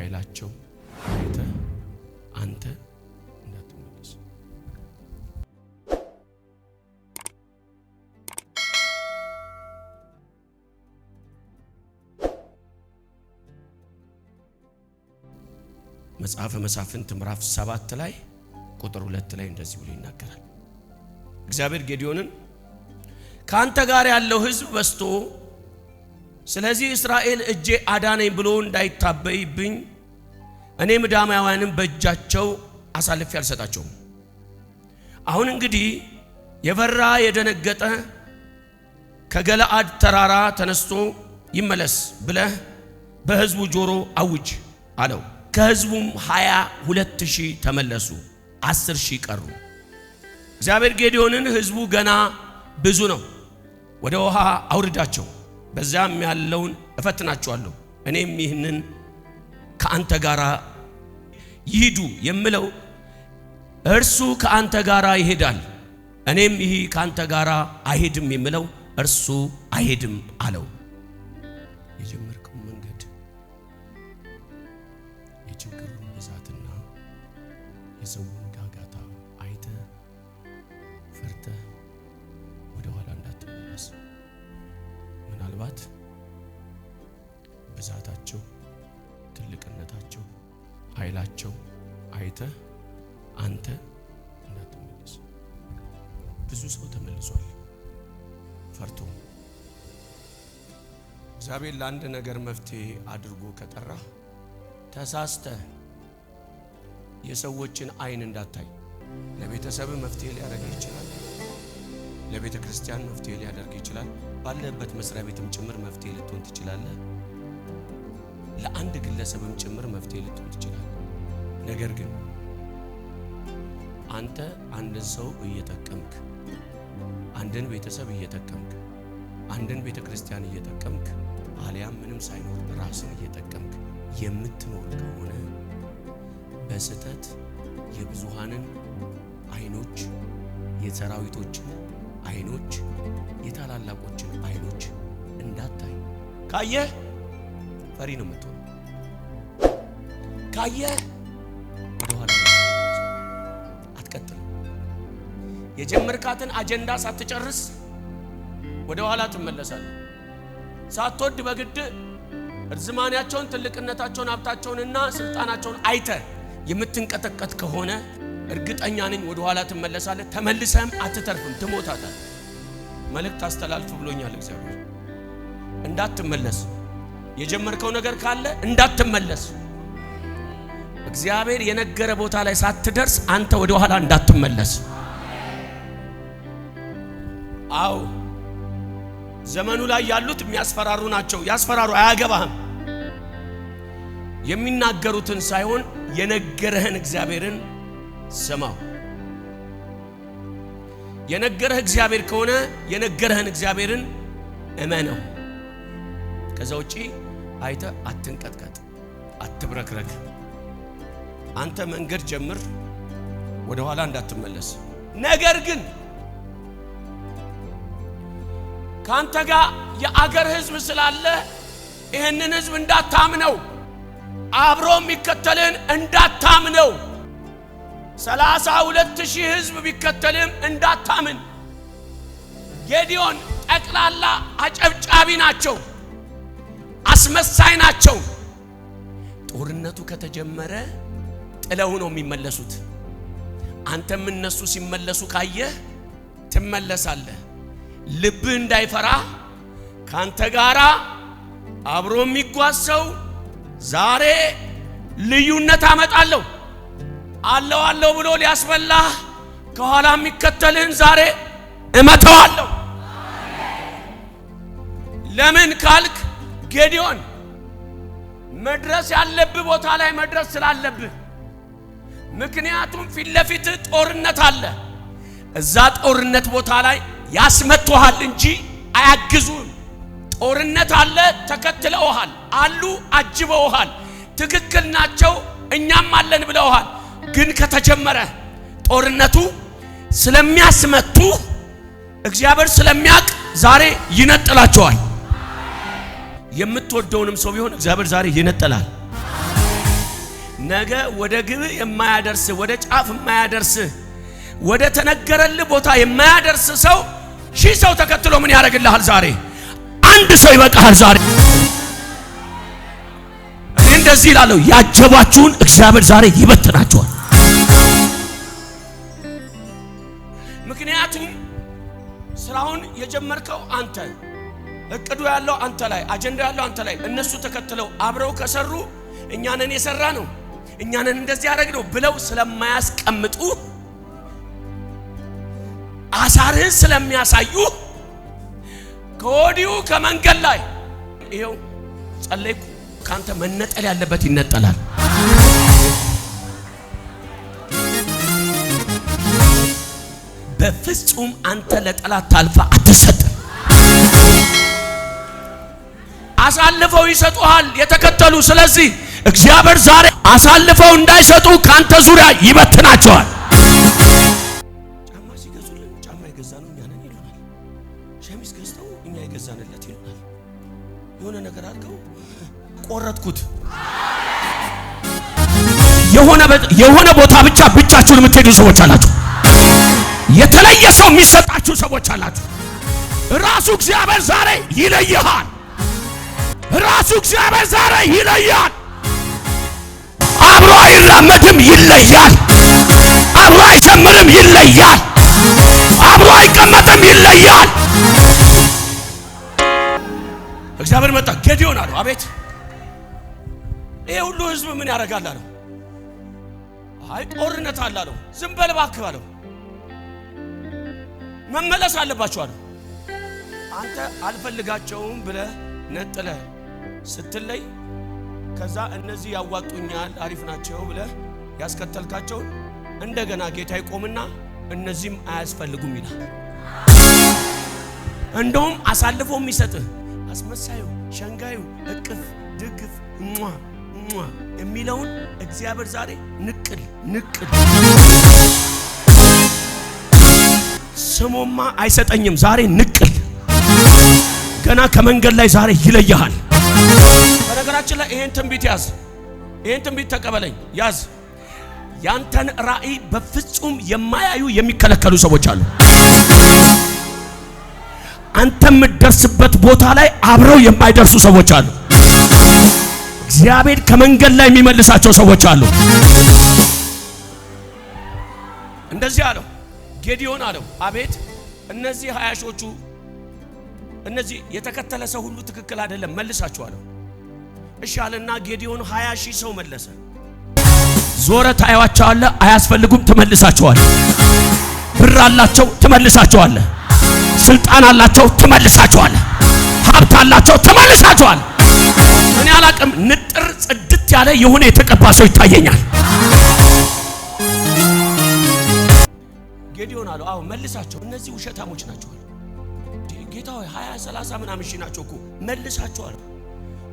ኃይላቸው አይተህ አንተ እንዳትመለስ። መጽሐፈ መሳፍንት ምዕራፍ 7 ላይ ቁጥር 2 ላይ እንደዚህ ብሎ ይናገራል። እግዚአብሔር ጌዲዮንን ካንተ ጋር ያለው ሕዝብ በዝቶ ስለዚህ እስራኤል እጄ አዳነኝ ብሎ እንዳይታበይብኝ እኔ ምድያማውያንን በእጃቸው አሳልፌ አልሰጣቸውም። አሁን እንግዲህ የፈራ የደነገጠ ከገለአድ ተራራ ተነስቶ ይመለስ ብለህ በሕዝቡ ጆሮ አውጅ አለው። ከሕዝቡም 22,000 ተመለሱ፣ 10,000 ቀሩ። እግዚአብሔር ጌዲዮንን ሕዝቡ ገና ብዙ ነው፣ ወደ ውሃ አውርዳቸው፣ በዛም ያለውን እፈትናቸዋለሁ፣ እኔም ይህንን ከአንተ ጋር ይሂዱ የምለው እርሱ ከአንተ ጋር ይሄዳል፣ እኔም ይህ ከአንተ ጋር አይሄድም የምለው እርሱ አይሄድም አለው። የጀመርከው መንገድ የችግሩን ብዛትና የሰውን ጋጋታ አይተህ ፈርተህ ወደ ኋላ እንዳትመለስ። ምናልባት ብዛታቸው፣ ትልቅነታቸው፣ ኃይላቸው አይተህ አንተ እንዳትመለስ። ብዙ ሰው ተመልሷል ፈርቶ። እግዚአብሔር ለአንድ ነገር መፍትሄ አድርጎ ከጠራ ተሳስተህ የሰዎችን አይን እንዳታይ። ለቤተሰብ መፍትሄ ሊያደርግ ይችላል፣ ለቤተ ክርስቲያን መፍትሄ ሊያደርግ ይችላል፣ ባለበት መስሪያ ቤትም ጭምር መፍትሄ ልትሆን ትችላለህ፣ ለአንድ ግለሰብም ጭምር መፍትሄ ልትሆን ትችላለህ። ነገር ግን አንተ አንድን ሰው እየጠቀምክ፣ አንድን ቤተሰብ እየጠቀምክ፣ አንድን ቤተ ክርስቲያን እየጠቀምክ፣ አሊያም ምንም ሳይኖር ራስን እየጠቀምክ የምትኖር ከሆነ በስተት የብዙሃንን አይኖች፣ የሰራዊቶችን አይኖች፣ የታላላቆችን አይኖች እንዳታይ። ካየህ ፈሪ ነው የምትሆነው። ካየህ ወደ ኋላ አትቀጥል። የጀመርካትን አጀንዳ ሳትጨርስ ወደ ኋላ ትመለሳለህ። ሳትወድ በግድ እርዝማኔያቸውን፣ ትልቅነታቸውን፣ ሀብታቸውንና ስልጣናቸውን አይተህ የምትንቀጠቀጥ ከሆነ እርግጠኛ ነኝ ወደ ኋላ ትመለሳለህ። ተመልሰህም አትተርፍም፣ ትሞታታለህ። መልእክት አስተላልፍ ብሎኛል እግዚአብሔር። እንዳትመለስ፣ የጀመርከው ነገር ካለ እንዳትመለስ። እግዚአብሔር የነገረ ቦታ ላይ ሳትደርስ አንተ ወደ ኋላ እንዳትመለስ። አው ዘመኑ ላይ ያሉት የሚያስፈራሩ ናቸው። ያስፈራሩ፣ አያገባህም። የሚናገሩትን ሳይሆን የነገረህን እግዚአብሔርን ስማው። የነገረህ እግዚአብሔር ከሆነ የነገረህን እግዚአብሔርን እመነው። ከዛ ውጪ አይተህ አትንቀጥቀጥ፣ አትብረክረክ። አንተ መንገድ ጀምር፣ ወደ ኋላ እንዳትመለስ። ነገር ግን ካንተ ጋር የአገር ሕዝብ ስላለ ይህንን ሕዝብ እንዳታምነው፣ አብሮ የሚከተልን እንዳታምነው። 32,000 ሕዝብ ቢከተልም እንዳታምን። ጌዲዮን ጠቅላላ አጨብጫቢ ናቸው፣ አስመሳይ ናቸው። ጦርነቱ ከተጀመረ ጥለው ነው የሚመለሱት። አንተም እነሱ ሲመለሱ ካየህ ትመለሳለህ። ልብህ እንዳይፈራ ካንተ ጋራ አብሮ የሚጓዝ ሰው ዛሬ ልዩነት አመጣለሁ አለው ብሎ ሊያስበላህ ከኋላ የሚከተልህን ዛሬ እመተዋለሁ። ለምን ካልክ ጌዲዮን መድረስ ያለብህ ቦታ ላይ መድረስ ስላለብህ። ምክንያቱም ፊት ለፊት ጦርነት አለ። እዛ ጦርነት ቦታ ላይ ያስመቱሃል እንጂ አያግዙም። ጦርነት አለ፣ ተከትለውሃል አሉ፣ አጅበውሃል፣ ትክክል ናቸው፣ እኛም አለን ብለውሃል። ግን ከተጀመረ ጦርነቱ ስለሚያስመቱ እግዚአብሔር ስለሚያውቅ ዛሬ ይነጥላቸዋል። የምትወደውንም ሰው ቢሆን እግዚአብሔር ዛሬ ይነጥላል። ነገ ወደ ግብ የማያደርስ ወደ ጫፍ የማያደርስ ወደ ተነገረልህ ቦታ የማያደርስ ሰው ሺህ ሰው ተከትሎ ምን ያደርግልሃል? ዛሬ አንድ ሰው ይበቃሃል። ዛሬ እንደዚህ ይላል፣ ያጀባችሁን እግዚአብሔር ዛሬ ይበትናችኋል። ምክንያቱም ስራውን የጀመርከው አንተ፣ እቅዱ ያለው አንተ ላይ፣ አጀንዳ ያለው አንተ ላይ፣ እነሱ ተከትለው አብረው ከሰሩ እኛንን የሰራ ነው እኛንን እንደዚህ ያደረግነው ብለው ስለማያስቀምጡ አሳርህን ስለሚያሳዩ ከወዲሁ ከመንገድ ላይ ይሄው ጸለይኩ ካንተ መነጠል ያለበት ይነጠላል። በፍጹም አንተ ለጠላት ታልፋ አትሰጥም። አሳልፈው ይሰጡሃል የተከተሉ። ስለዚህ እግዚአብሔር ዛሬ አሳልፈው እንዳይሰጡ ካንተ ዙሪያ ይበትናቸዋል። ጫማ ሲገዙልን ጫማ የገዛነው እኛ ነን ይሉናል። ሸሚዝ ገዝተው እኛ የገዛንለት ይሉናል። የሆነ ነገር አድርገው ቆረጥኩት። የሆነ ቦታ ብቻ ብቻችሁን የምትሄዱ ሰዎች አላችሁ። የተለየ ሰው የሚሰጣችሁ ሰዎች አላችሁ። ራሱ እግዚአብሔር ዛሬ ይለይሃል። ራሱ እግዚአብሔር ዛሬ ይለያል። አብሮ አይራመድም፣ ይለያል። አብሮ አይዘምርም፣ ይለያል። አብሮ አይቀመጥም፣ ይለያል። እግዚአብሔር መጣ። ጌዲዮን አለው አቤት ይሄ ሁሉ ህዝብ ምን ያደርጋል አለው። አይ ጦርነት አለ አለው። ዝም በል እባክህ አለው። መመለስ አለባቸው አለው። አንተ አልፈልጋቸውም ብለህ ነጥለህ ስትለይ ከዛ እነዚህ ያዋጡኛል አሪፍ ናቸው ብለህ ያስከተልካቸው እንደገና ጌታ ይቆምና እነዚህም አያስፈልጉም ይላል። እንደውም አሳልፎ የሚሰጥህ አስመሳዩ ሸንጋዩ እቅፍ ድግፍ የሚለውን እግዚአብሔር ዛሬ ንቅል ስሞማ አይሰጠኝም። ዛሬ ንቅል ገና ከመንገድ ላይ ዛሬ ይለያል። በነገራችን ላይ ይሄን ትንቢት ያዝ፣ ይሄን ትንቢት ተቀበለኝ ያዝ። ያንተን ራእይ በፍጹም የማያዩ የሚከለከሉ ሰዎች አሉ። አንተ የምትደርስበት ቦታ ላይ አብረው የማይደርሱ ሰዎች አሉ። እግዚአብሔር ከመንገድ ላይ የሚመልሳቸው ሰዎች አሉ። እንደዚህ አለው ጌዲዮን አለው አቤት እነዚህ 20 ሺዎቹ እነዚህ የተከተለ ሰው ሁሉ ትክክል አይደለም መልሳቸዋለሁ። እሺ አለና ጌዲዮን 20 ሺህ ሰው መለሰ። ዞረ ታያዋቸዋለህ፣ አያስፈልጉም ትመልሳቸዋለህ። ብር አላቸው ትመልሳቸዋለህ። ስልጣን አላቸው ትመልሳቸዋለህ። ሀብት አላቸው ትመልሳቸዋለህ። እኔ አላቅም ንጥር ጽድት ያለ የሆነ የተቀባ ሰው ይታየኛል። ጌዲዮን አለው አዎ መልሳቸው፣ እነዚህ ውሸታሞች ናቸው። ጌታ ሆይ 20 30 ምናምን ሺህ ናቸው እኮ መልሳቸው አለው።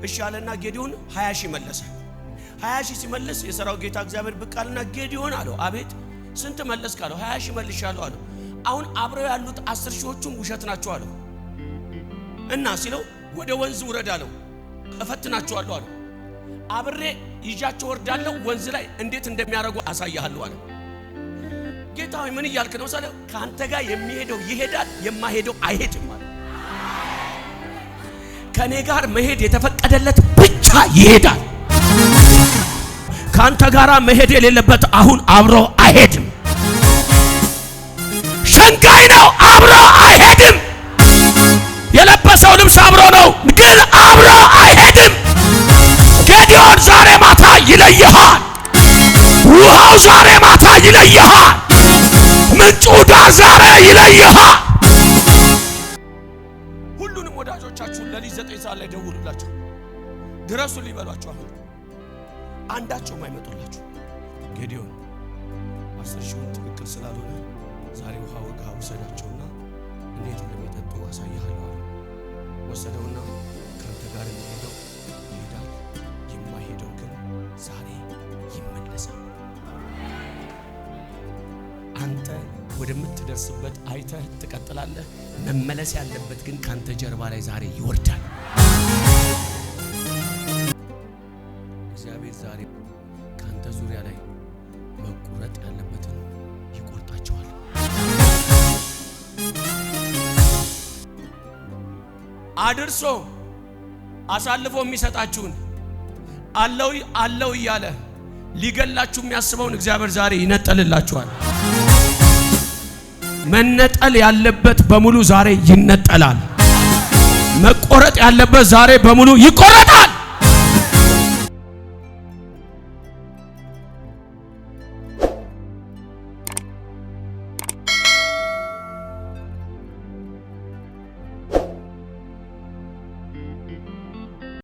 እሺ አለና ጌዲዮን 20 ሺህ መለሰ። 20 ሺህ ሲመልስ የሰራው ጌታ እግዚአብሔር ብቅ አለና ጌዲዮን አለው አቤት ስንት መለስክ አለው። 20 ሺህ መልሻለሁ አለው። አሁን አብረው ያሉት 10 ሺዎቹም ውሸት ናቸው አለው። እና ሲለው ወደ ወንዝ ውረድ አለው። እፈትናቸዋለሁ አለው። አብሬ ይዣቸው ወርዳለሁ፣ ወንዝ ላይ እንዴት እንደሚያደርጉ አሳያለሁ አለው። ጌታ ሆይ ምን እያልክ ነው ሳለው ካንተ ጋር የሚሄደው ይሄዳል፣ የማይሄደው አይሄድም አለ። ከኔ ጋር መሄድ የተፈቀደለት ብቻ ይሄዳል። ካንተ ጋር መሄድ የሌለበት አሁን አብሮ አይሄድም። ሸንጋይ ነው፣ አብሮ አይሄድም። የለበሰው ልብስ አብሮ ነው፣ ግን አብሮ አይሄድም። ጌዲዮን ዛሬ ማታ ይለይሃል። ውሃው ዛሬ ማታ ይለይሃል። ምንጩ ዳር ዛሬ ይለይሃል። ሁሉንም ወዳጆቻችሁን ለሊት 9 ሰዓት ላይ ደውሉላቸው፣ ድረሱ ሊበሏቸው። አሁን አንዳቸውም አይመጡላችሁ። ጌዲዮን 10 ሺውን ትክክል ስላልሆነ ዛሬ ውሃ ወጋ ወሰዳቸውና እንዴት እንደሚጠጡ አሳያለሁ አለ። ወሰደውና ካንተ ጋር የሚሄደው ይሄዳል፣ የማይሄደው ግን ዛሬ ይመለሳል። አንተ ወደምትደርስበት አይተህ ትቀጥላለህ። መመለስ ያለበት ግን ካንተ ጀርባ ላይ ዛሬ ይወርዳል። እግዚአብሔር ዛሬ ካንተ በእናንተ ዙሪያ ላይ መቆረጥ ያለበትን ይቆርጣቸዋል። አድርሶ አሳልፎ የሚሰጣችሁን አለው እያለ ሊገላችሁ የሚያስበውን እግዚአብሔር ዛሬ ይነጠልላችኋል። መነጠል ያለበት በሙሉ ዛሬ ይነጠላል። መቆረጥ ያለበት ዛሬ በሙሉ ይቆረጣል።